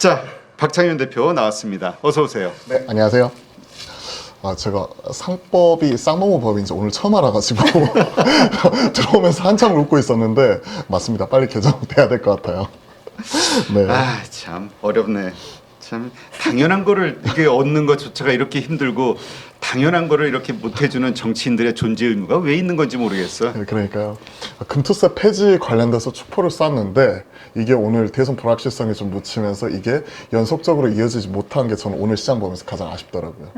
자, 박창현 대표 나왔습니다. 어서 오세요. 네, 안녕하세요. 제가 상법이 쌍노무법인지 오늘 처음 알아가지고 들어오면서 한참 웃고 있었는데 맞습니다. 빨리 개정돼야 될 것 같아요. 네. 아, 참 어렵네. 참 당연한 거를 이게 얻는 것조차가 이렇게 힘들고 당연한 거를 이렇게 못 해주는 정치인들의 존재 의무가 왜 있는 건지 모르겠어. 네, 그러니까요. 금투세 폐지 관련돼서 촉포를 쐈는데 이게 오늘 대선 불확실성이 좀 묻히면서 이게 연속적으로 이어지지 못한 게 저는 오늘 시장 보면서 가장 아쉽더라고요.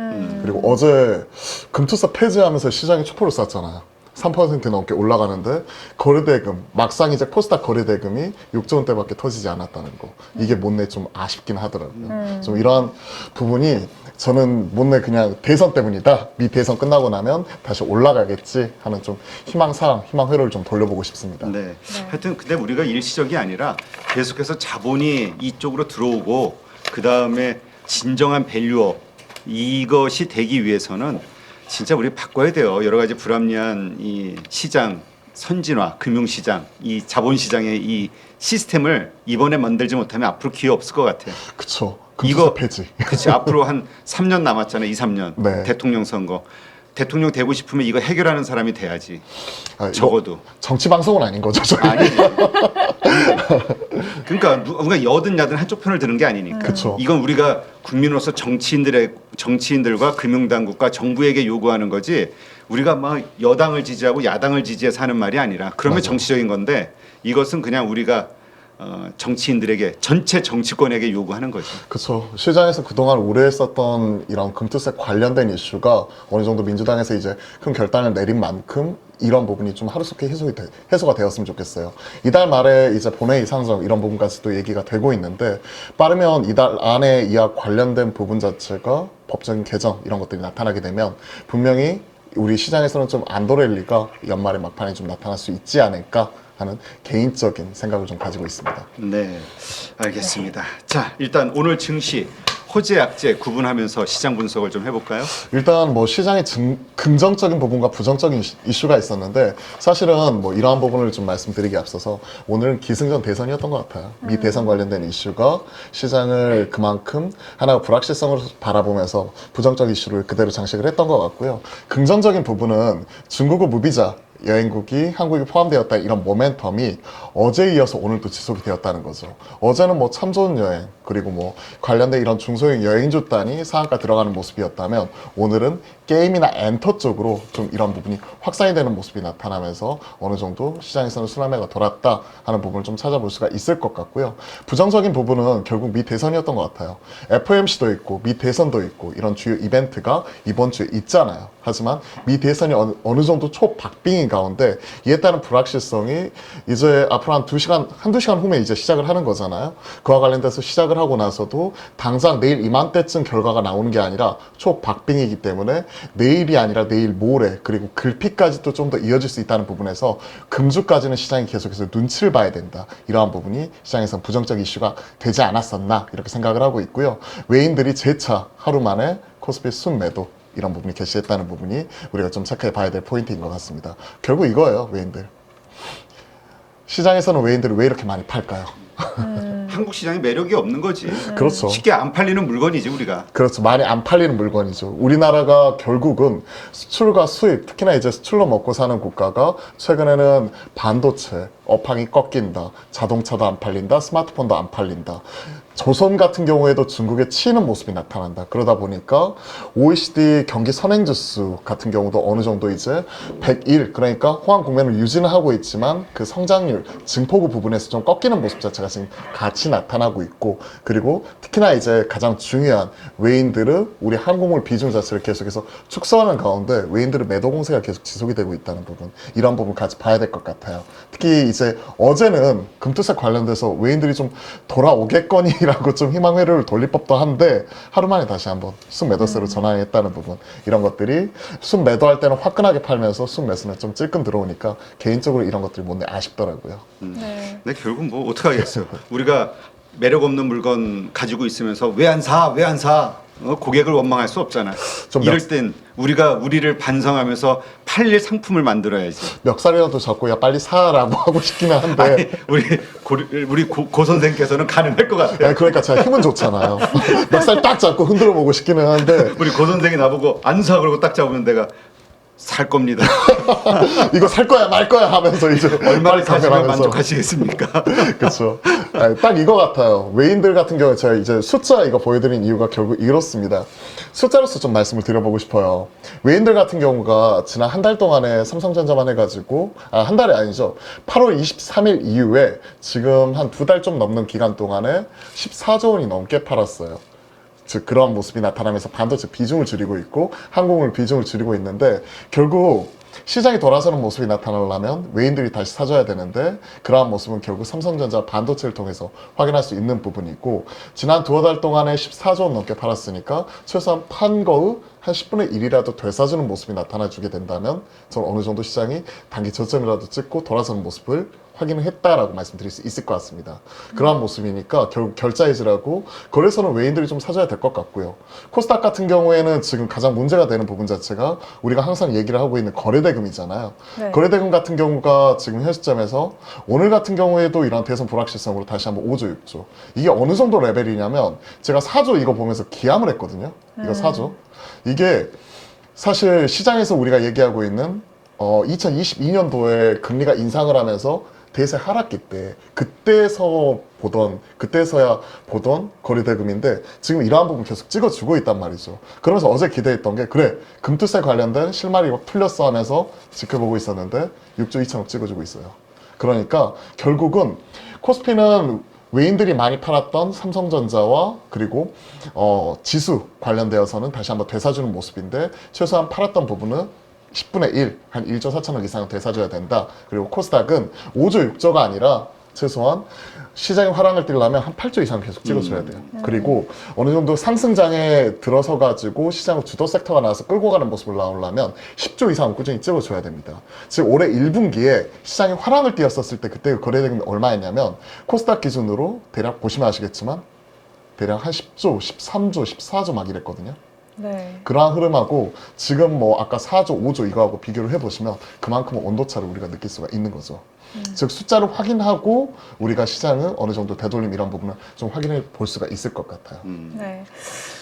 그리고 어제 금투세 폐지하면서 시장에 촉포를 쐈잖아요. 3% 넘게 올라가는데 거래대금 막상 이제 코스닥 거래대금이 6조 원대밖에 터지지 않았다는 거, 이게 못내 좀 아쉽긴 하더라고요. 좀 이러한 부분이 저는 못내 그냥 대선 때문이다, 미 대선 끝나고 나면 다시 올라가겠지 하는 좀 희망사항, 희망회로를 좀 돌려보고 싶습니다. 네. 하여튼 근데 우리가 일시적이 아니라 계속해서 자본이 이쪽으로 들어오고 그 다음에 진정한 밸류업 이것이 되기 위해서는 진짜 우리 바꿔야 돼요. 여러 가지 불합리한 이 시장 선진화, 금융시장, 이 자본시장의 이 시스템을 이번에 만들지 못하면 앞으로 기회 없을 것 같아요. 그쵸. 이거 금투세 폐지. 그치, 앞으로 한 3년 남았잖아요. 2, 3년 네. 대통령 선거. 대통령 되고 싶으면 이거 해결하는 사람이 돼야지. 이거 적어도. 정치 방송은 아닌 거죠, 저희? 아니지. 그러니까 누가 여든 야든 한쪽 편을 드는 게 아니니까. 그쵸. 이건 우리가 국민으로서 정치인들과 금융당국과 정부에게 요구하는 거지. 우리가 막 여당을 지지하고 야당을 지지해서 하는 말이 아니라 그러면 맞아. 정치적인 건데 이것은 그냥 우리가 정치인들에게 전체 정치권에게 요구하는 거죠. 그렇죠. 시장에서 그동안 오래 했었던 이런 금투세 관련된 이슈가 어느 정도 민주당에서 이제 큰 결단을 내린 만큼 이런 부분이 좀 하루속히 해소가 되었으면 좋겠어요. 이달 말에 이제 본회의 상정 이런 부분까지도 얘기가 되고 있는데 빠르면 이달 안에 이와 관련된 부분 자체가 법적인 개정 이런 것들이 나타나게 되면 분명히 우리 시장에서는 좀 안도렐리가 연말에 막판에 좀 나타날 수 있지 않을까 하는 개인적인 생각을 좀 가지고 있습니다. 네, 알겠습니다. 자, 일단 오늘 증시 호재 약재 구분하면서 시장 분석을 좀 해볼까요? 일단 뭐 시장의 긍정적인 부분과 부정적인 이슈가 있었는데 사실은 뭐 이러한 부분을 좀 말씀드리기 앞서서 오늘은 기승전 대선이었던 것 같아요. 미 대선 관련된 이슈가 시장을 그만큼 하나의 불확실성으로 바라보면서 부정적 이슈를 그대로 장식을 했던 것 같고요. 긍정적인 부분은 중국어 무비자 여행국이 한국이 포함되었다 이런 모멘텀이 어제에 이어서 오늘도 지속이 되었다는 거죠. 어제는 뭐 참 좋은 여행 그리고 뭐 관련된 이런 중소형 여행주 단이 상한가 들어가는 모습이었다면 오늘은 게임이나 엔터 쪽으로 좀 이런 부분이 확산이 되는 모습이 나타나면서 어느 정도 시장에서는 순환매가 돌았다 하는 부분을 좀 찾아볼 수가 있을 것 같고요. 부정적인 부분은 결국 미 대선이었던 것 같아요. FOMC도 있고 미 대선도 있고 이런 주요 이벤트가 이번 주에 있잖아요. 하지만 미 대선이 어느 정도 초박빙인 가운데 이에 따른 불확실성이 이제 앞으로 한두 시간 후에 이제 시작을 하는 거잖아요. 그와 관련돼서 시작을 하고 나서도 당장 내일 이맘때쯤 결과가 나오는 게 아니라 초박빙이기 때문에 내일이 아니라 내일 모레 그리고 글피까지도 좀 더 이어질 수 있다는 부분에서 금주까지는 시장이 계속해서 눈치를 봐야 된다. 이러한 부분이 시장에서 부정적 이슈가 되지 않았었나 이렇게 생각을 하고 있고요. 외인들이 재차 하루 만에 코스피 순매도 이런 부분이 개시했다는 부분이 우리가 좀 체크해 봐야 될 포인트인 것 같습니다. 결국 이거예요, 외인들. 시장에서는 외인들을 왜 이렇게 많이 팔까요? 한국 시장에 매력이 없는 거지. 그렇죠. 쉽게 안 팔리는 물건이지 우리가. 그렇죠. 많이 안 팔리는 물건이죠. 우리나라가 결국은 수출과 수입, 특히나 이제 수출로 먹고 사는 국가가 최근에는 반도체, 업황이 꺾인다, 자동차도 안 팔린다, 스마트폰도 안 팔린다. 조선 같은 경우에도 중국에 치이는 모습이 나타난다. 그러다 보니까 OECD 경기 선행지수 같은 경우도 어느 정도 이제 101, 그러니까 호황 국면을 유지는 하고 있지만 그 성장률, 증폭의 부분에서 좀 꺾이는 모습 자체가 지금 같이 나타나고 있고, 그리고 특히나 이제 가장 중요한 외인들은 우리 항공물 비중 자체를 계속해서 축소하는 가운데 외인들의 매도 공세가 계속 지속이 되고 있다는 부분, 이런 부분 같이 봐야 될 것 같아요. 특히 이제 어제는 금투세 관련돼서 외인들이 좀 돌아오겠거니라고 좀 희망회로를 돌릴 법도 한데 하루 만에 다시 한번 순매도세로 전환했다는 부분, 이런 것들이 순매도할 때는 화끈하게 팔면서 순매수는 좀 찔끔 들어오니까 개인적으로 이런 것들이 못내 아쉽더라고요. 근데 결국 뭐 어떡하겠어요. 우리가 매력 없는 물건 가지고 있으면서 왜 안 사? 왜 안 사? 고객을 원망할 수 없잖아요. 좀 이럴 땐 우리를 반성하면서 팔릴 상품을 만들어야지. 멱살이라도 잡고 야 빨리 사라고 하고 싶기는 한데 아니, 우리 고 선생께서는 가능할 것 같아요. 아니, 그러니까 제가 힘은 좋잖아요. 멱살 딱 잡고 흔들어 보고 싶기는 한데 우리 고 선생이 나보고 안 사 그러고 딱 잡으면 내가 살 겁니다. 이거 살 거야 말 거야 하면서 이제 얼마를 사시면 가면하면서. 만족하시겠습니까? 그렇죠. 딱 이거 같아요. 외인들 같은 경우에 제가 이제 숫자 이거 보여드린 이유가 결국 이렇습니다. 숫자로서 좀 말씀을 드려보고 싶어요. 외인들 같은 경우가 지난 한 달 동안에 삼성전자만 해가지고 한 달이 아니죠. 8월 23일 이후에 지금 한 2달 좀 넘는 기간 동안에 14조 원이 넘게 팔았어요. 즉 그러한 모습이 나타나면서 반도체 비중을 줄이고 있고 항공을 비중을 줄이고 있는데 결국 시장이 돌아서는 모습이 나타나려면 외인들이 다시 사줘야 되는데 그러한 모습은 결국 삼성전자 반도체를 통해서 확인할 수 있는 부분이고 지난 두어 달 동안에 14조 원 넘게 팔았으니까 최소한 판 거의 한 10분의 1이라도 되사주는 모습이 나타나주게 된다면 저는 어느 정도 시장이 단기 저점이라도 찍고 돌아서는 모습을 확인을 했다라고 말씀드릴 수 있을 것 같습니다. 그러한 모습이니까 결국 결자해지라고 거래소는 외인들이 좀 사줘야 될 것 같고요. 코스닥 같은 경우에는 지금 가장 문제가 되는 부분 자체가 우리가 항상 얘기를 하고 있는 거래대금이잖아요. 네. 거래대금 같은 경우가 지금 현 시점에서 오늘 같은 경우에도 이런 대선 불확실성으로 다시 한번 5조, 6조. 이게 어느 정도 레벨이냐면 제가 4조 이거 보면서 기함을 했거든요. 이거 4조. 이게 사실 시장에서 우리가 얘기하고 있는 2022년도에 금리가 인상을 하면서 대세 하락기 때 그때서야 보던 거래대금인데 지금 이러한 부분 계속 찍어주고 있단 말이죠. 그러면서 어제 기대했던 게 그래 금투세 관련된 실마리 막 풀렸어 하면서 지켜보고 있었는데 6조 2천억 찍어주고 있어요. 그러니까 결국은 코스피는 외인들이 많이 팔았던 삼성전자와 그리고 지수 관련되어서는 다시 한번 되사주는 모습인데 최소한 팔았던 부분은 10분의 1, 한 1조 4천억 이상은 되사줘야 된다. 그리고 코스닥은 5조, 6조가 아니라 최소한 시장의 화랑을 띠려면 한 8조 이상 계속 찍어줘야 돼요. 그리고 어느 정도 상승장에 들어서 가지고 시장의 주도 섹터가 나와서 끌고 가는 모습을 나오려면 10조 이상은 꾸준히 찍어줘야 됩니다. 즉 올해 1분기에 시장이 화랑을 띄었었을 때 그때 거래대금이 얼마였냐면 코스닥 기준으로 대략 보시면 아시겠지만 대략 한 10조, 13조, 14조 막 이랬거든요. 네. 그러한 흐름하고 지금 뭐 아까 4조, 5조 이거하고 비교를 해보시면 그만큼 온도차를 우리가 느낄 수가 있는 거죠. 즉 숫자를 확인하고 우리가 시장은 어느 정도 되돌림 이런 부분을 좀 확인해 볼 수가 있을 것 같아요. 네.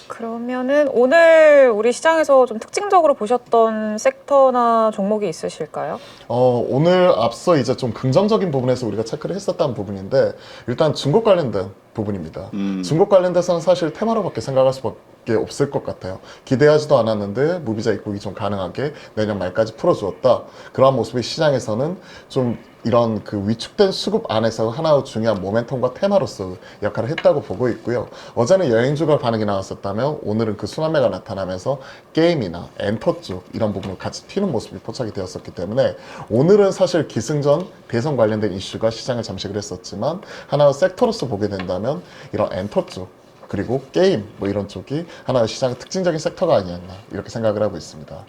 그러면은 오늘 우리 시장에서 좀 특징적으로 보셨던 섹터나 종목이 있으실까요? 오늘 앞서 이제 좀 긍정적인 부분에서 우리가 체크를 했었던 부분인데 일단 중국 관련된 부분입니다. 중국 관련돼서는 사실 테마로밖에 생각할 수밖에 없을 것 같아요. 기대하지도 않았는데 무비자 입국이 좀 가능하게 내년 말까지 풀어주었다. 그러한 모습이 시장에서는 좀 이런 그 위축된 수급 안에서 하나의 중요한 모멘텀과 테마로서 역할을 했다고 보고 있고요. 어제는 여행주가 반응이 나왔었다면 오늘은 그 순환매가 나타나면서 게임이나 엔터 쪽 이런 부분을 같이 튀는 모습이 포착이 되었었기 때문에 오늘은 사실 기승전 대선 관련된 이슈가 시장을 잠식을 했었지만 하나의 섹터로서 보게 된다면 이런 엔터 쪽 그리고 게임 뭐 이런 쪽이 하나의 시장의 특징적인 섹터가 아니었나 이렇게 생각을 하고 있습니다.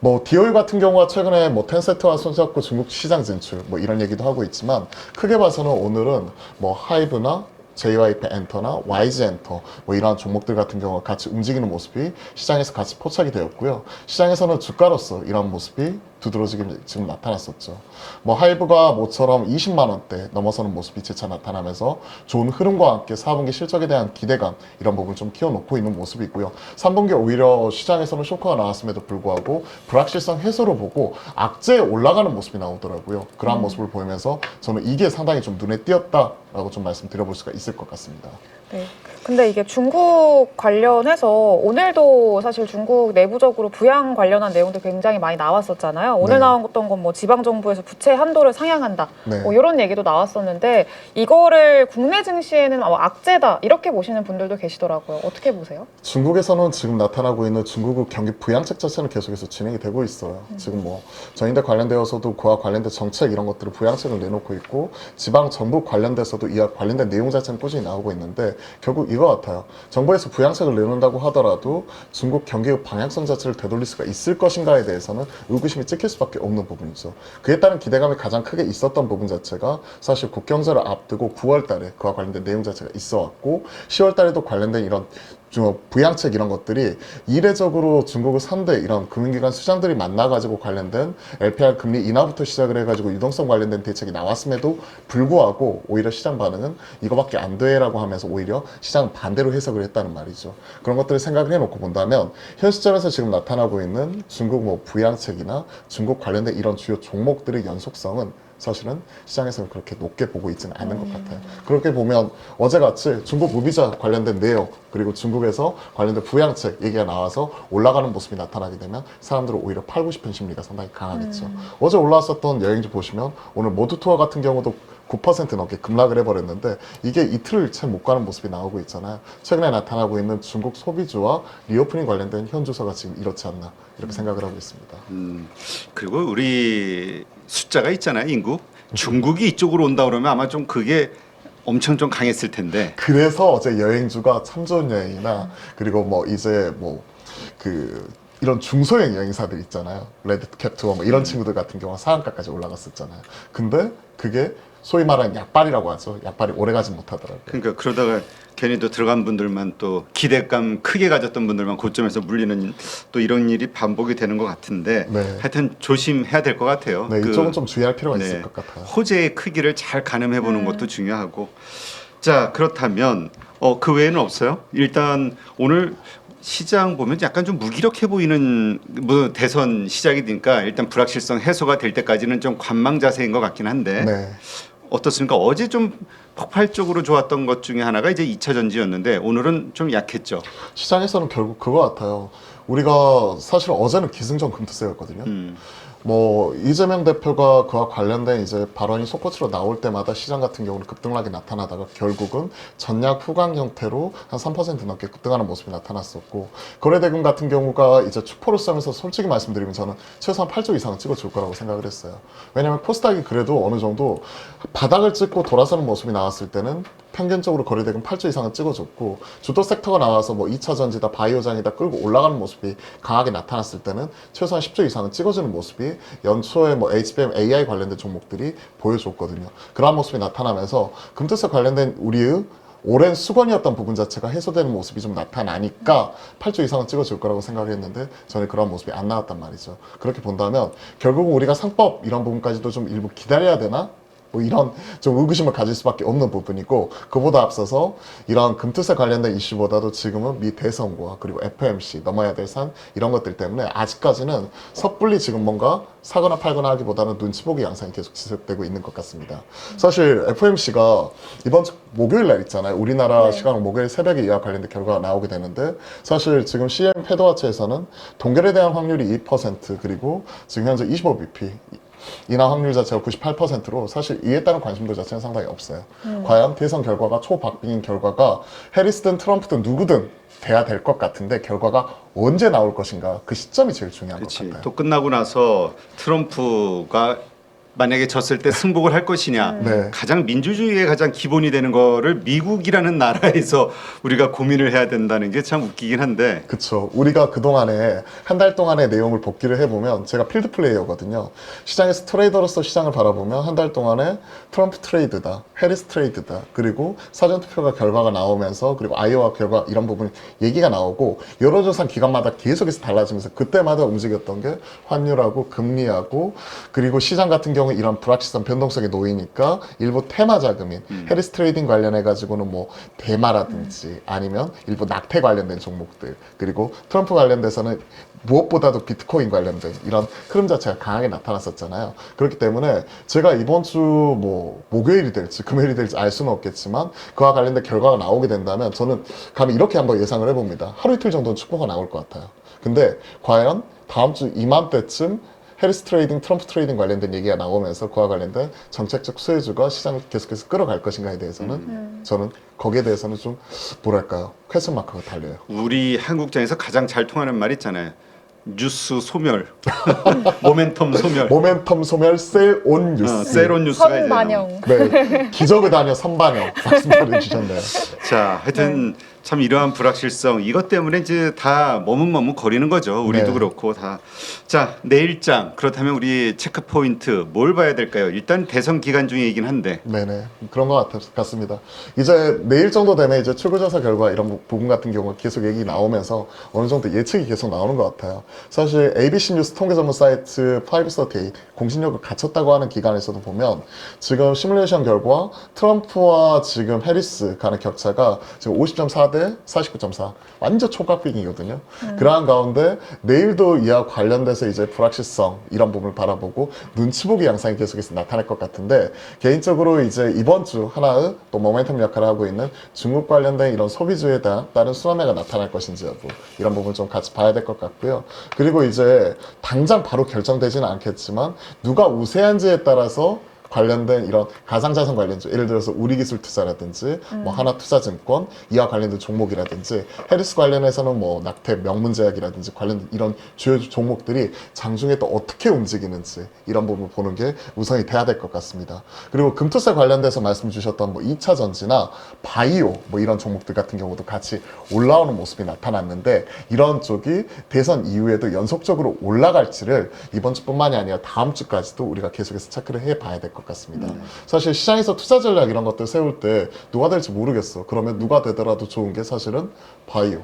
뭐 디올 같은 경우가 최근에 뭐 텐센트와 손잡고 중국 시장 진출 뭐 이런 얘기도 하고 있지만 크게 봐서는 오늘은 뭐 하이브나 JYP 엔터나 YG 엔터 뭐 이러한 종목들 같은 경우가 같이 움직이는 모습이 시장에서 같이 포착이 되었고요. 시장에서는 주가로서 이런 모습이 두드러지게 지금 나타났었죠. 뭐 하이브가 모처럼 20만 원대 넘어서는 모습이 재차 나타나면서 좋은 흐름과 함께 4분기 실적에 대한 기대감 이런 부분을 좀 키워놓고 있는 모습이 있고요. 3분기 오히려 시장에서는 쇼크가 나왔음에도 불구하고 불확실성 해소로 보고 악재에 올라가는 모습이 나오더라고요. 그러한 모습을 보이면서 저는 이게 상당히 좀 눈에 띄었다라고 좀 말씀드려볼 수가 있을 것 같습니다. 네. 근데 이게 중국 관련해서 오늘도 사실 중국 내부적으로 부양 관련한 내용도 굉장히 많이 나왔었잖아요. 오늘 네. 나왔던 건 뭐 지방 정부에서 부채 한도를 상향한다. 네. 뭐 이런 얘기도 나왔었는데 이거를 국내 증시에는 악재다 이렇게 보시는 분들도 계시더라고요. 어떻게 보세요? 중국에서는 지금 나타나고 있는 중국의 경기 부양책 자체는 계속해서 진행이 되고 있어요. 지금 뭐 저희들 관련되어서도 그와 관련된 정책 이런 것들을 부양책을 내놓고 있고 지방 정부 관련돼서도 이와 관련된 내용 자체는 꾸준히 나오고 있는데 결국 이거 같아요. 정부에서 부양책을 내놓는다고 하더라도 중국 경기의 방향성 자체를 되돌릴 수가 있을 것인가에 대해서는 의구심이 찍힐 수밖에 없는 부분이죠. 그에 따른 기대감이 가장 크게 있었던 부분 자체가 사실 국경제를 앞두고 9월 달에 그와 관련된 내용 자체가 있어 왔고 10월 달에도 관련된 이런 부양책 이런 것들이 이례적으로 중국을 상대 이런 금융기관 수장들이 만나가지고 관련된 LPR 금리 인하부터 시작을 해가지고 유동성 관련된 대책이 나왔음에도 불구하고 오히려 시장 반응은 이거밖에 안 돼라고 하면서 오히려 시장 반대로 해석을 했다는 말이죠. 그런 것들을 생각을 해놓고 본다면 현 시점에서 지금 나타나고 있는 중국 뭐 부양책이나 중국 관련된 이런 주요 종목들의 연속성은 사실은 시장에서는 그렇게 높게 보고 있지는 않은 것 같아요. 그렇게 보면 어제같이 중국 무비자 관련된 내용 그리고 중국에서 관련된 부양책 얘기가 나와서 올라가는 모습이 나타나게 되면 사람들은 오히려 팔고 싶은 심리가 상당히 강하겠죠. 어제 올라왔었던 여행지 보시면 오늘 모두 투어 같은 경우도 9% 넘게 급락을 해버렸는데 이게 이틀을 채 못 가는 모습이 나오고 있잖아요. 최근에 나타나고 있는 중국 소비주와 리오프닝 관련된 현주소가 지금 이렇지 않나 이렇게 생각을 하고 있습니다. 그리고 우리 숫자가 있잖아요, 인구. 중국이 이쪽으로 온다 그러면 아마 좀 그게 엄청 좀 강했을 텐데. 그래서 어제 여행주가 참좋은 여행이나 그리고 뭐 이제 뭐 그 이런 중소형 여행사들 있잖아요. 레드캡 투어 뭐 이런 친구들 같은 경우는 상한가까지 올라갔었잖아요. 근데 그게 소위 말하는 약발이라고 하죠. 약발이 오래가지 못하더라고요. 그러니까 그러다가 괜히 또 들어간 분들만 또 기대감 크게 가졌던 분들만 고점에서 물리는 또 이런 일이 반복이 되는 것 같은데 네. 하여튼 조심해야 될 것 같아요. 네, 그, 이쪽은 좀 주의할 필요가 네, 있을 것 같아요. 호재의 크기를 잘 가늠해 보는 것도 중요하고. 자, 그렇다면 그 외에는 없어요? 일단 오늘 시장 보면 약간 좀 무기력해 보이는 뭐 대선 시작이 되니까 일단 불확실성 해소가 될 때까지는 좀 관망 자세인 것 같긴 한데 네. 어떻습니까? 어제 좀 폭발적으로 좋았던 것 중에 하나가 이제 2차 전지였는데 오늘은 좀 약했죠. 시장에서는 결국 그거 같아요. 우리가 사실 어제는 기승전 금투세였거든요. 뭐 이재명 대표가 그와 관련된 이제 발언이 속보치로 나올 때마다 시장 같은 경우는 급등락이 나타나다가 결국은 전략 후강 형태로 한 3% 넘게 급등하는 모습이 나타났었고 거래대금 같은 경우가 이제 추포로서면서 솔직히 말씀드리면 저는 최소한 8조 이상은 찍어줄 거라고 생각을 했어요. 왜냐하면 코스닥이 그래도 어느 정도 바닥을 찍고 돌아서는 모습이 나왔을 때는 평균적으로 거래대금 8조 이상은 찍어줬고 주도 섹터가 나와서 뭐 2차 전지다 바이오장이다 끌고 올라가는 모습이 강하게 나타났을 때는 최소한 10조 이상은 찍어주는 모습이 연초에 뭐 HBM AI 관련된 종목들이 보여줬거든요. 그러한 모습이 나타나면서 금투세 관련된 우리의 오랜 수건이었던 부분 자체가 해소되는 모습이 좀 나타나니까 8조 이상은 찍어줄 거라고 생각했는데 저는 그런 모습이 안 나왔단 말이죠. 그렇게 본다면 결국은 우리가 상법 이런 부분까지도 좀 일부 기다려야 되나? 뭐 이런 좀 의구심을 가질 수밖에 없는 부분이고 그보다 앞서서 이런 금투세 관련된 이슈보다도 지금은 미 대선과 그리고 FOMC 넘어야 될 산 이런 것들 때문에 아직까지는 섣불리 지금 뭔가 사거나 팔거나 하기보다는 눈치 보기 양상이 계속 지속되고 있는 것 같습니다. 사실 FOMC가 이번 주 목요일 날 있잖아요. 우리나라 시간으로 목요일 새벽에 이와 관련된 결과가 나오게 되는데 사실 지금 CM 패드와치에서는 동결에 대한 확률이 2% 그리고 지금 현재 25bp 인하 확률 자체가 98%로 사실 이에 따른 관심도 자체는 상당히 없어요. 과연 대선 결과가 초박빙인 결과가 해리스든 트럼프든 누구든 돼야 될 것 같은데 결과가 언제 나올 것인가 그 시점이 제일 중요한 것 같아요. 또 끝나고 나서 트럼프가 만약에 졌을 때 승복을 할 것이냐 네. 가장 민주주의의 가장 기본이 되는 거를 미국이라는 나라에서 우리가 고민을 해야 된다는 게 참 웃기긴 한데 그쵸. 우리가 그동안에 한 달 동안의 내용을 복기를 해보면 제가 필드 플레이어거든요. 시장에서 트레이더로서 시장을 바라보면 한 달 동안에 트럼프 트레이드다, 해리스 트레이드다, 그리고 사전투표가 결과가 나오면서 그리고 아이오와 결과 이런 부분 얘기가 나오고 여론조사 기간마다 계속해서 달라지면서 그때마다 움직였던 게 환율하고 금리하고 그리고 시장 같은 경우 이런 불확실성 변동성에 놓이니까 일부 테마 자금인 해리스 트레이딩 관련해 가지고는 뭐 대마라든지 아니면 일부 낙태 관련된 종목들 그리고 트럼프 관련돼서는 무엇보다도 비트코인 관련된 이런 흐름 자체가 강하게 나타났었잖아요. 그렇기 때문에 제가 이번 주 뭐 목요일이 될지 금요일이 될지 알 수는 없겠지만 그와 관련된 결과가 나오게 된다면 저는 감히 이렇게 한번 예상을 해봅니다. 하루 이틀 정도는 축포가 나올 것 같아요. 근데 과연 다음 주 이맘때쯤 해리스 트레이딩, 트럼프 트레이딩 관련된 얘기가 나오면서 그와 관련된 정책적 수혜주가 시장을 계속해서 끌어갈 것인가에 대해서는 저는 거기에 대해서는 좀 뭐랄까요 퀘스천 마크가 달려요. 우리 한국장에서 가장 잘 통하는 말 있잖아요. 뉴스 소멸, 모멘텀 소멸, 모멘텀 소멸 셀온 뉴스. 셀온 뉴스가 이제 선반영. 네, 기적을 다녀 선반영 말씀해 주셨네요. 자, 하여튼 참 이러한 불확실성 이것 때문에 이제 다 머뭇머뭇거리는 거죠. 우리도 네. 그렇고 다. 자, 내일장 그렇다면 우리 체크 포인트 뭘 봐야 될까요? 일단 대선 기간 중이긴 한데. 네네 그런 것 같습니다. 이제 내일 정도 되면 이제 출구조사 결과 이런 부분 같은 경우 계속 얘기 나오면서 어느 정도 예측이 계속 나오는 것 같아요. 사실 ABC 뉴스 통계 전문 사이트 538 공신력을 갖췄다고 하는 기관에서도 보면 지금 시뮬레이션 결과 트럼프와 지금 해리스 간의 격차가 지금 50.4 대 49.4 완전 촉각빙이거든요. 그러한 가운데 내일도 이와 관련돼서 이제 불확실성 이런 부분을 바라보고 눈치 보기 양상이 계속해서 나타날 것 같은데 개인적으로 이제 이번 주 하나의 또 모멘텀 역할을 하고 있는 중국 관련된 이런 소비주에 대한 다른 수렴회가 나타날 것인지 여부 이런 부분 좀 같이 봐야 될 것 같고요. 그리고 이제 당장 바로 결정되지는 않겠지만 누가 우세한지에 따라서 관련된 이런 가상자산 관련주 예를 들어서 우리기술투자라든지 뭐 하나투자증권 이와 관련된 종목이라든지 해리스 관련해서는 뭐 낙태 명문제약이라든지 관련 이런 주요 종목들이 장중에 또 어떻게 움직이는지 이런 부분을 보는 게 우선이 돼야 될 것 같습니다. 그리고 금투세 관련돼서 말씀 주셨던 뭐 2차 전지나 바이오 뭐 이런 종목들 같은 경우도 같이 올라오는 모습이 나타났는데 이런 쪽이 대선 이후에도 연속적으로 올라갈지를 이번 주뿐만이 아니라 다음 주까지도 우리가 계속해서 체크를 해봐야 될 것 같습니다. 사실 시장에서 투자 전략 이런 것들 세울 때 누가 될지 모르겠어. 그러면 누가 되더라도 좋은 게 사실은 바이오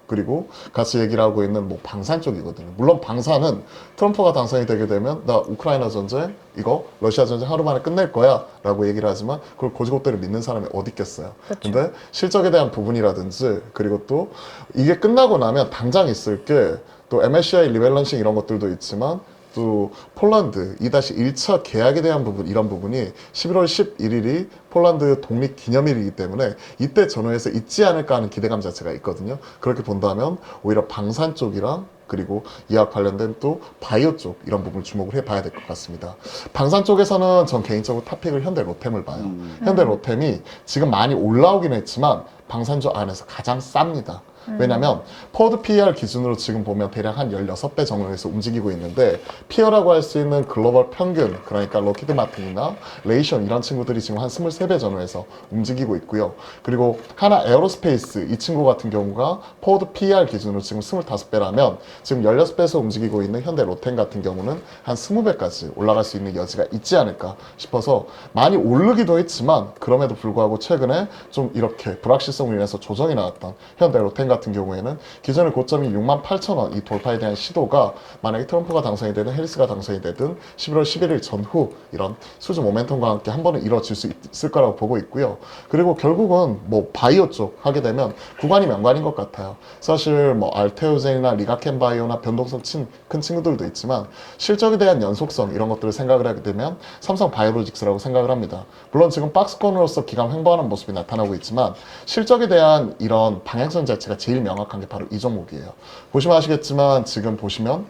그리고 같이 얘기를 하고 있는 뭐 방산 쪽이거든요. 물론 방산은 트럼프가 당선이 되게 되면 나 우크라이나 전쟁 이거 러시아 전쟁 하루 만에 끝낼 거야 라고 얘기를 하지만 그걸 고지고대로 믿는 사람이 어디 있겠어요. 그쵸. 근데 실적에 대한 부분이라든지 그리고 또 이게 끝나고 나면 당장 있을 게 또 MSCI 리밸런싱 이런 것들도 있지만 또 폴란드 2-1차 계약에 대한 부분 이런 부분이 11월 11일이 폴란드 독립 기념일이기 때문에 이때 전후해서 있지 않을까 하는 기대감 자체가 있거든요. 그렇게 본다면 오히려 방산 쪽이랑 그리고 이와 관련된 또 바이오 쪽 이런 부분을 주목을 해봐야 될 것 같습니다. 방산 쪽에서는 전 개인적으로 탑픽을 현대 로템을 봐요. 현대 로템이 지금 많이 올라오긴 했지만 방산주 안에서 가장 쌉니다. 왜냐면 포드 PER 기준으로 지금 보면 대략 한 16배 정도에서 움직이고 있는데 PER라고 할 수 있는 글로벌 평균 그러니까 로키드 마틴이나 레이션 이런 친구들이 지금 한 23배 전후에서 움직이고 있고요. 그리고 하나 에어로스페이스 이 친구 같은 경우가 포드 PER 기준으로 지금 25배라면 지금 16배에서 움직이고 있는 현대 로템 같은 경우는 한 20배까지 올라갈 수 있는 여지가 있지 않을까 싶어서 많이 오르기도 했지만 그럼에도 불구하고 최근에 좀 이렇게 불확실성으로 인해서 조정이 나왔던 현대 로템 같은 경우에는 기존의 고점이 68,000원 이 돌파에 대한 시도가 만약에 트럼프가 당선이 되든 해리스가 당선이 되든 11월 11일 전후 이런 수주 모멘텀과 함께 한 번은 이루어질 수 있을 거라고 보고 있고요. 그리고 결국은 뭐 바이오 쪽 하게 되면 구간이 명관인 것 같아요. 사실 뭐 알테오젠이나 리가켄 바이오나 변동성 큰 친구들도 있지만 실적에 대한 연속성 이런 것들을 생각을 하게 되면 삼성 바이오로직스라고 생각을 합니다. 물론 지금 박스권으로서 기강 횡보하는 모습이 나타나고 있지만 실적에 대한 이런 방향성 자체가 제일 명확한 게 바로 이 종목이에요. 보시면 아시겠지만 지금 보시면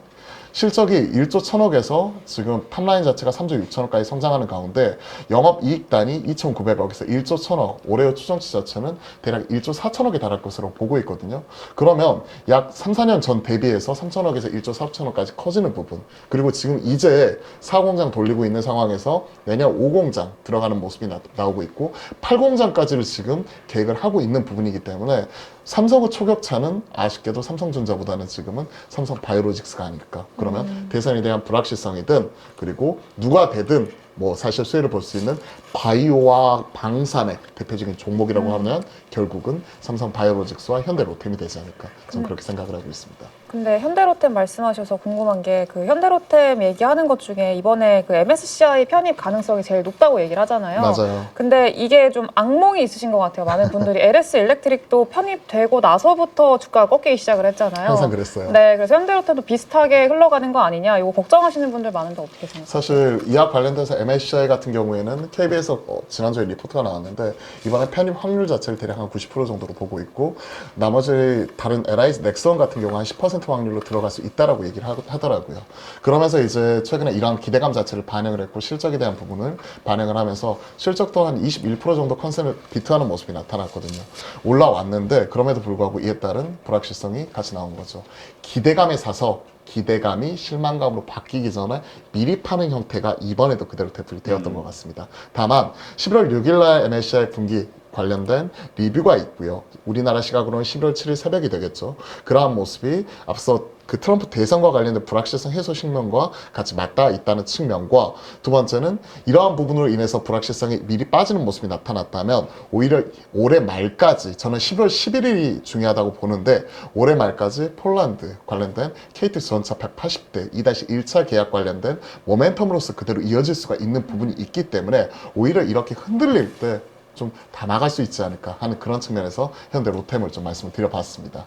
실적이 1조 1000억에서 지금 탑라인 자체가 3조 6천억까지 성장하는 가운데 영업이익단이 2,900억에서 1조 1000억 올해의 추정치 자체는 대략 1조 4천억에 달할 것으로 보고 있거든요. 그러면 약 3, 4년 전 대비해서 3천억에서 1조 4천억까지 커지는 부분 그리고 지금 이제 4공장 돌리고 있는 상황에서 내년 5공장 들어가는 모습이 나오고 있고 8공장까지를 지금 계획을 하고 있는 부분이기 때문에 삼성의 초격차는 아쉽게도 삼성전자보다는 지금은 삼성 바이오로직스가 아닐까. 그러면 대선에 대한 불확실성이든 그리고 누가 되든 뭐 사실 수혜를 볼 수 있는 바이오와 방산의 대표적인 종목이라고 하면 결국은 삼성 바이오로직스와 현대 로템이 되지 않을까. 저는 그렇게 생각을 하고 있습니다. 근데 현대로템 말씀하셔서 궁금한 게 그 현대로템 얘기하는 것 중에 이번에 그 MSCI 편입 가능성이 제일 높다고 얘기를 하잖아요. 맞아요. 근데 이게 좀 악몽이 있으신 것 같아요. 많은 분들이 LS 일렉트릭도 편입되고 나서부터 주가가 꺾이기 시작을 했잖아요. 항상 그랬어요. 네, 그래서 현대로템도 비슷하게 흘러가는 거 아니냐 이거 걱정하시는 분들 많은데 어떻게 생각하세요? 사실 이와 관련돼서 MSCI 같은 경우에는 KB에서 지난주에 리포트가 나왔는데 이번에 편입 확률 자체를 대략 한 90% 정도로 보고 있고 나머지 다른 LI 넥선 같은 경우 한 10% 확률로 들어갈 수 있다라고 얘기를 하더라고요. 그러면서 이제 최근에 이러한 기대감 자체를 반영을 했고 실적에 대한 부분을 반영을 하면서 실적도 한 21% 정도 컨센을 비트하는 모습이 나타났거든요. 올라왔는데 그럼에도 불구하고 이에 따른 불확실성이 같이 나온 거죠. 기대감에 사서 기대감이 실망감으로 바뀌기 전에 미리 파는 형태가 이번에도 그대로 되풀이 되었던 것 같습니다. 다만 11월 6일 날 MSCI 분기 관련된 리뷰가 있고요. 우리나라 시각으로는 11월 7일 새벽이 되겠죠. 그러한 모습이 앞서 그 트럼프 대선과 관련된 불확실성 해소 측면과 같이 맞닿아 있다는 측면과 두 번째는 이러한 부분으로 인해서 불확실성이 미리 빠지는 모습이 나타났다면 오히려 올해 말까지 저는 11월 11일이 중요하다고 보는데 올해 말까지 폴란드 관련된 KT 전차 180대 2-1차 계약 관련된 모멘텀으로서 그대로 이어질 수가 있는 부분이 있기 때문에 오히려 이렇게 흔들릴 때 좀 다 나갈 수 있지 않을까 하는 그런 측면에서 현대 로템을 좀 말씀을 드려봤습니다.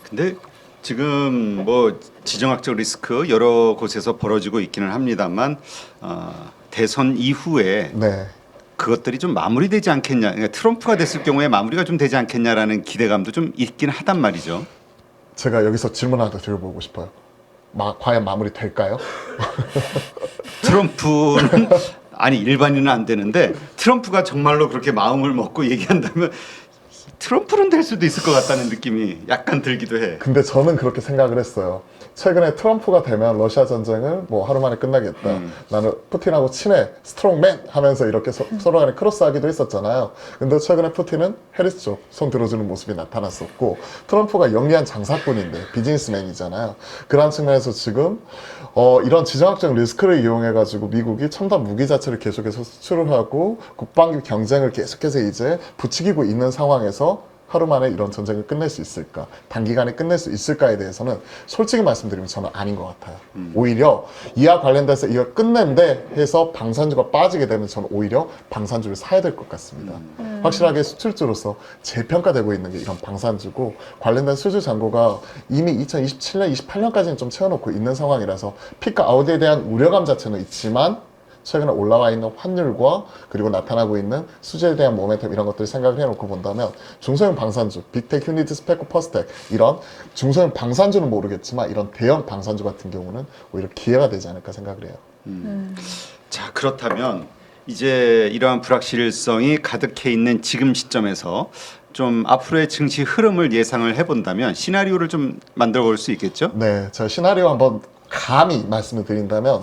근데 지금 뭐 지정학적 리스크 여러 곳에서 벌어지고 있기는 합니다만 대선 이후에 네. 그것들이 좀 마무리되지 않겠냐, 그러니까 트럼프가 됐을 경우에 마무리가 좀 되지 않겠냐라는 기대감도 좀 있긴 하단 말이죠. 제가 여기서 질문 하나 더 드려보고 싶어요. 과연 마무리 될까요? 트럼프는 아니 일반인은 안 되는데 트럼프가 정말로 그렇게 마음을 먹고 얘기한다면 트럼프는 될 수도 있을 것 같다는 느낌이 약간 들기도 해. 근데 저는 그렇게 생각을 했어요. 최근에 트럼프가 되면 러시아 전쟁을 뭐 하루 만에 끝나겠다. 나는 푸틴하고 친해, 스트롱맨 하면서 이렇게 서로 간에 크로스하기도 했었잖아요. 근데 최근에 푸틴은 해리스 쪽 손 들어주는 모습이 나타났었고 트럼프가 영리한 장사꾼인데 비즈니스맨이잖아요. 그런 측면에서 지금 이런 지정학적 리스크를 이용해가지고 미국이 첨단 무기 자체를 계속해서 수출을 하고 국방비 경쟁을 계속해서 이제 부추기고 있는 상황에서 하루 만에 이런 전쟁을 끝낼 수 있을까? 단기간에 끝낼 수 있을까에 대해서는 솔직히 말씀드리면 저는 아닌 것 같아요. 오히려 이와 관련돼서 이걸 끝낸대 해서 방산주가 빠지게 되면 저는 오히려 방산주를 사야 될 것 같습니다. 확실하게 수출주로서 재평가되고 있는 게 이런 방산주고 관련된 수주 잔고가 이미 2027년, 28년까지는 좀 채워놓고 있는 상황이라서 피크 아웃에 대한 우려감 자체는 있지만 최근에 올라와 있는 환율과 그리고 나타나고 있는 수주에 대한 모멘텀 이런 것들을 생각을 해놓고 본다면 중소형 방산주, 빅텍, 휴니티, 스페코, 퍼스텍 이런 중소형 방산주는 모르겠지만 이런 대형 방산주 같은 경우는 오히려 기회가 되지 않을까 생각을 해요. 자 그렇다면 이제 이러한 불확실성이 가득해 있는 지금 시점에서 좀 앞으로의 증시 흐름을 예상을 해본다면 시나리오를 좀 만들어 볼 수 있겠죠? 네, 제가 시나리오 한번 감히 말씀을 드린다면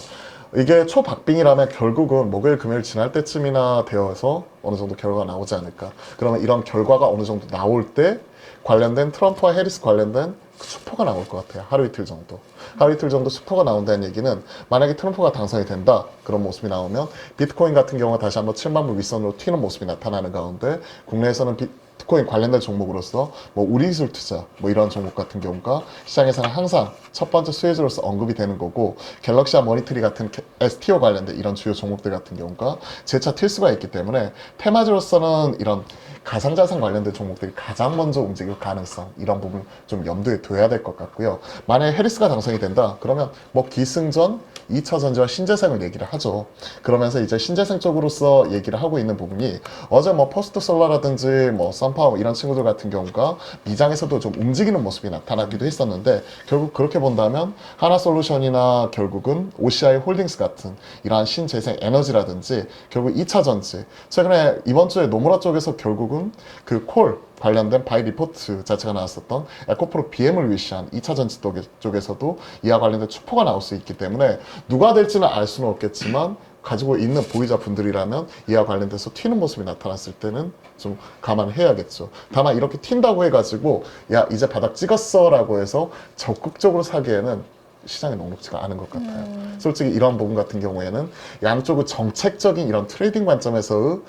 이게 초박빙이라면 결국은 목요일 금요일 지날 때쯤이나 되어서 어느 정도 결과가 나오지 않을까. 그러면 이런 결과가 어느 정도 나올 때 관련된 트럼프와 해리스 관련된 그 수포가 나올 것 같아요. 하루 이틀 정도. 하루 이틀 정도 수포가 나온다는 얘기는 만약에 트럼프가 당선이 된다 그런 모습이 나오면 비트코인 같은 경우가 다시 한번 7만 불 윗선으로 튀는 모습이 나타나는 가운데 국내에서는 비트코인 관련된 종목으로서 뭐 우리기술 투자 뭐 이런 종목 같은 경우가 시장에서는 항상 첫 번째 수혜주로서 언급이 되는 거고 갤럭시와 머니터리 같은 STO 관련된 이런 주요 종목들 같은 경우가 재차 튈 수가 있기 때문에 테마주로서는 이런 가상자산 관련된 종목들이 가장 먼저 움직일 가능성 이런 부분 좀 염두에 둬야 될 것 같고요. 만약에 해리스가 당선이 된다 그러면 뭐 기승전 2차 전지와 신재생을 얘기를 하죠. 그러면서 이제 신재생 쪽으로서 얘기를 하고 있는 부분이 어제 뭐 퍼스트 솔라라든지 뭐 선파워 이런 친구들 같은 경우가 미장에서도 좀 움직이는 모습이 나타나기도 했었는데 결국 그렇게 본다면 하나솔루션이나 결국은 OCI 홀딩스 같은 이러한 신재생 에너지라든지 결국 2차 전지 최근에 이번 주에 노무라 쪽에서 결국은 그 콜 관련된 바이 리포트 자체가 나왔었던 에코프로 BM을 위시한 2차 전지 쪽에서도 이와 관련된 축포가 나올 수 있기 때문에 누가 될지는 알 수는 없겠지만 가지고 있는 보유자 분들이라면 이와 관련돼서 튀는 모습이 나타났을 때는 좀 감안해야겠죠. 다만 이렇게 튄다고 해가지고 야 이제 바닥 찍었어 라고 해서 적극적으로 사기에는 시장이 녹록지가 않은 것 같아요. 솔직히 이런 부분 같은 경우에는 양쪽의 정책적인 이런 트레이딩 관점에서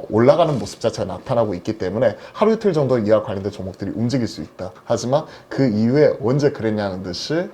올라가는 모습 자체가 나타나고 있기 때문에 하루 이틀 정도 이와 관련된 종목들이 움직일 수 있다. 하지만 그 이후에 언제 그랬냐는 듯이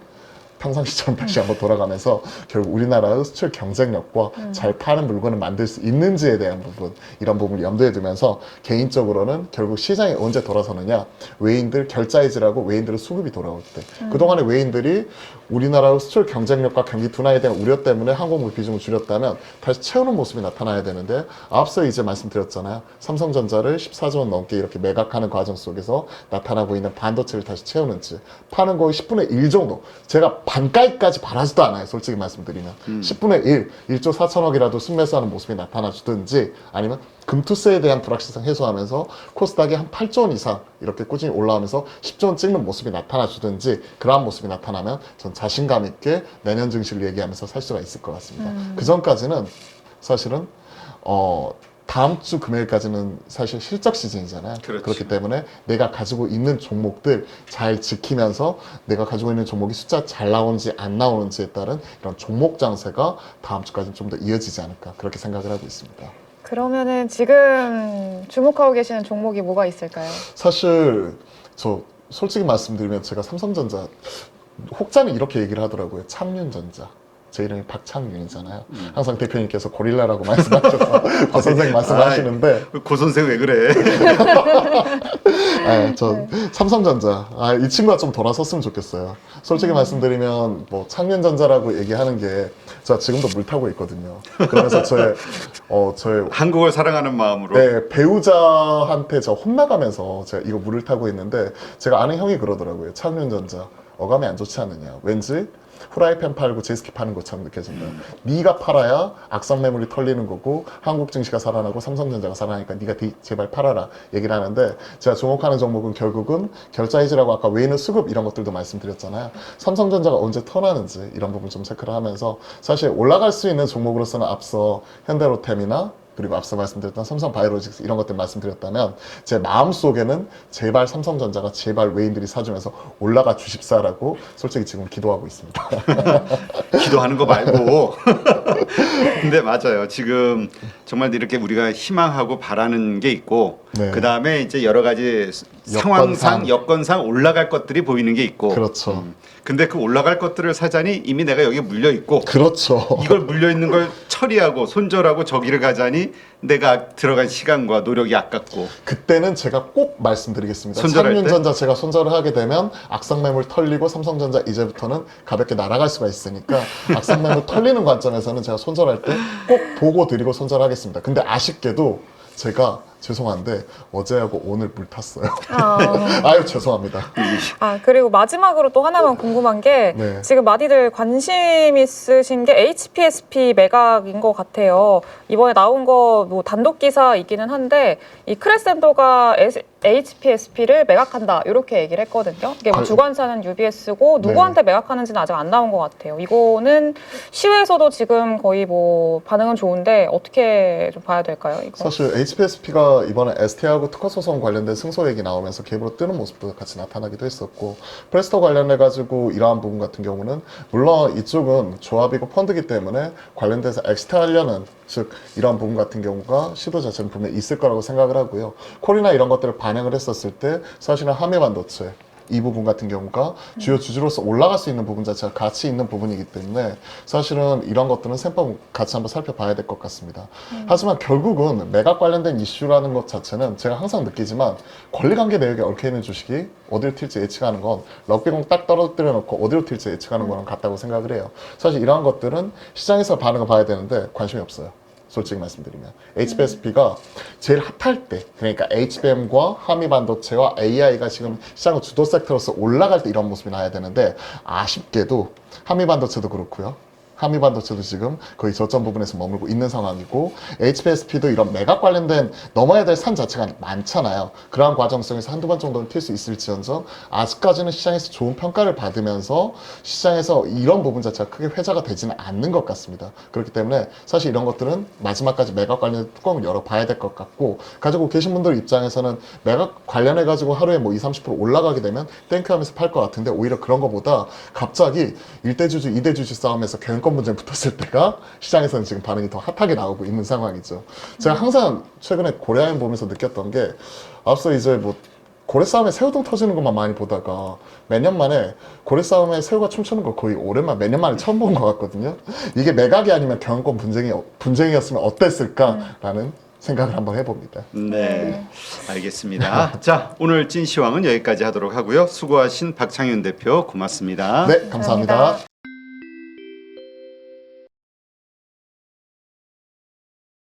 평상시처럼 다시 한번 돌아가면서 결국 우리나라의 수출 경쟁력과 잘 파는 물건을 만들 수 있는지에 대한 부분 이런 부분을 염두에 두면서 개인적으로는 결국 시장이 언제 돌아서느냐 외인들 결자해지라고 외인들의 수급이 돌아올 때 그동안에 외인들이 우리나라의 수출 경쟁력과 경기 둔화에 대한 우려 때문에 항공무 비중을 줄였다면 다시 채우는 모습이 나타나야 되는데 앞서 이제 말씀드렸잖아요. 삼성전자를 14조 원 넘게 이렇게 매각하는 과정 속에서 나타나고 있는 반도체를 다시 채우는지 파는 거의 10분의 1 정도 제가 반가이까지 바라지도 않아요. 솔직히 말씀드리면 10분의 1, 1조 4천억이라도 순매수하는 모습이 나타나주든지 아니면 금투세에 대한 불확실성 해소하면서 코스닥이 한 8조 원 이상 이렇게 꾸준히 올라오면서 10조 원 찍는 모습이 나타나주든지 그러한 모습이 나타나면 전 자신감 있게 내년 증시를 얘기하면서 살 수가 있을 것 같습니다. 그 전까지는 사실은 다음 주 금요일까지는 사실 실적 시즌이잖아요. 그렇죠. 그렇기 때문에 내가 가지고 있는 종목들 잘 지키면서 내가 가지고 있는 종목이 숫자 잘 나오는지 안 나오는지에 따른 이런 종목 장세가 다음 주까지는 좀 더 이어지지 않을까 그렇게 생각을 하고 있습니다. 그러면은 지금 주목하고 계시는 종목이 뭐가 있을까요? 사실 저 솔직히 말씀드리면 제가 삼성전자 혹자는 이렇게 얘기를 하더라고요. 창륜전자. 제 이름이 박창윤이잖아요. 항상 대표님께서 고릴라라고 말씀하셔서 고 선생 말씀하시는데 고 선생 왜 그래? 저 삼성전자 이 친구가 좀 돌아섰으면 좋겠어요. 솔직히 말씀드리면 뭐 창륜전자라고 얘기하는 게 제가 지금도 물 타고 있거든요. 그러면서 저의 한국을 사랑하는 마음으로. 네, 배우자한테 저 혼나가면서 제가 이거 물을 타고 있는데 제가 아는 형이 그러더라고요. 창륜전자 어감이 안 좋지 않느냐. 왠지 후라이팬 팔고 제스키 파는 것처럼 느껴진다. 네가 팔아야 악성 매물이 털리는 거고 한국 증시가 살아나고 삼성전자가 살아나니까 네가 제발 팔아라 얘기를 하는데 제가 주목하는 종목은 결국은 결자 해지라고 아까 외인의 수급 이런 것들도 말씀드렸잖아요. 삼성전자가 언제 턴하는지 이런 부분 좀 체크를 하면서 사실 올라갈 수 있는 종목으로서는 앞서 현대로템이나 그리고 앞서 말씀드렸던 삼성바이오로직스 이런 것들 말씀드렸다면 제 마음속에는 제발 삼성전자가 제발 외인들이 사주면서 올라가 주십사라고 솔직히 지금 기도하고 있습니다. 기도하는 거 말고. 근데 맞아요. 지금 정말 이렇게 우리가 희망하고 바라는 게 있고 네. 그 다음에 이제 여러 가지 상황상 여건상 올라갈 것들이 보이는 게 있고. 그렇죠. 근데 그 올라갈 것들을 사자니 이미 내가 여기 물려 있고. 그렇죠. 이걸 물려 있는 걸 처리하고 손절하고 저기를 가자니 내가 들어간 시간과 노력이 아깝고. 그때는 제가 꼭 말씀드리겠습니다. 손절할 창륜전자 제가 손절을 하게 되면 악성매물 털리고 삼성전자 이제부터는 가볍게 날아갈 수가 있으니까 악성매물 털리는 관점에서는 제가 손절할 때 꼭 보고 드리고 손절하겠습니다. 근데 아쉽게도 제가 죄송한데 어제하고 오늘 물 탔어요. 아유 죄송합니다. 그리고 마지막으로 또 하나만 궁금한 게 네. 지금 많이들 관심 있으신 게 HPSP 매각인 것 같아요. 이번에 나온 거 뭐 단독 기사이기는 한데 이 크레센도가 HPSP를 매각한다 이렇게 얘기를 했거든요. 이게 뭐 주관사는 UBS고 누구한테 매각하는지는 아직 안 나온 것 같아요. 이거는 시외에서도 지금 거의 뭐 반응은 좋은데 어떻게 좀 봐야 될까요? 이거? 사실 HPSP가 이번에 ST하고 특허 소송 관련된 승소 얘기 나오면서 갭으로 뜨는 모습도 같이 나타나기도 했었고 프레스토 관련해 가지고 이러한 부분 같은 경우는 물론 이쪽은 조합이고 펀드기 때문에 관련돼서 엑스트하려는 즉 이러한 부분 같은 경우가 시도 자체는 분명히 있을 거라고 생각을 하고요. 콜이나 이런 것들을 반영을 했었을 때 사실은 한미반도체 이 부분 같은 경우가 주요 주주로서 올라갈 수 있는 부분 자체가 가치 있는 부분이기 때문에 사실은 이런 것들은 셈법 같이 한번 살펴봐야 될 것 같습니다. 하지만 결국은 매각 관련된 이슈라는 것 자체는 제가 항상 느끼지만 권리관계 내역에 얽혀있는 주식이 어디로 튈지 예측하는 건 럭비공 딱 떨어뜨려 놓고 어디로 튈지 예측하는 거랑 같다고 생각을 해요. 사실 이러한 것들은 시장에서 반응을 봐야 되는데 관심이 없어요. 솔직히 말씀드리면 HPSP가 제일 핫할 때 그러니까 HBM과 한미반도체와 AI가 지금 시장 주도 섹터로서 올라갈 때 이런 모습이 나야 되는데 아쉽게도 한미반도체도 그렇고요. 한미반도체도 지금 거의 저점 부분에서 머물고 있는 상황이고 HPSP도 이런 매각 관련된 넘어야 될 산 자체가 많잖아요. 그러한 과정 속에서 한두 번 정도는 튈 수 있을지언정 아직까지는 시장에서 좋은 평가를 받으면서 시장에서 이런 부분 자체가 크게 회자가 되지는 않는 것 같습니다. 그렇기 때문에 사실 이런 것들은 마지막까지 매각 관련된 뚜껑을 열어봐야 될 것 같고 가지고 계신 분들 입장에서는 매각 관련해 가지고 하루에 뭐 20-30% 올라가게 되면 땡큐 하면서 팔 것 같은데 오히려 그런 것보다 갑자기 1대 주주, 2대 주주 싸움에서 경영권 문제 붙었을 때가 시장에서는 지금 반응이 더 핫하게 나오고 있는 상황이죠. 제가 항상 최근에 고려인 보면서 느꼈던 게 앞서 이제 뭐 고래 싸움에 새우등 터지는 것만 많이 보다가 몇 년 만에 고래 싸움에 새우가 춤추는 거 거의 오랜만 몇 년 만에 처음 본 것 같거든요. 이게 매각이 아니면 경영권 분쟁이었으면 어땠을까라는 생각을 한번 해봅니다. 네, 알겠습니다. 자, 오늘 찐시황은 여기까지 하도록 하고요. 수고하신 박창윤 대표 고맙습니다. 네, 감사합니다.